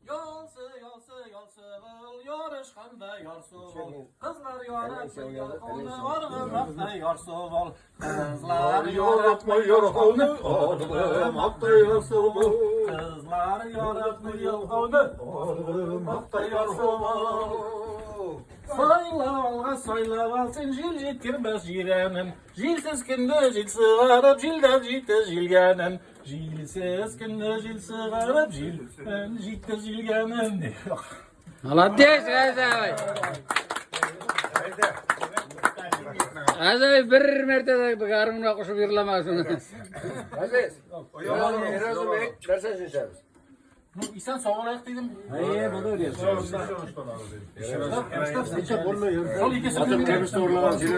Yolsu yarışkanda yarsu ol. Kızlar yaratmıyor onu argımakta yarsu ol. Kızlar yaratmıyor onu argımakta yarsu ol. Kızlar yaratmıyor onu argımakta yarsu ol. Soyla alsın jil jitkirmez jirenim. Jilsiz kinde jil sığarıp jilden jitte jilgenim. Jilsiz kinde jil sığarıp jilden jitte jilgenim diyor. Молодец, Azay. Azay bir mertebe karnına koşup yırlamazsın. Aziz. O yalan Erazım dersen seçeriz. İnsan soğuk dedim. Hayır, bu da öyle. Sol iki sıfır. Atıp temiz doğrulamaz. Bir de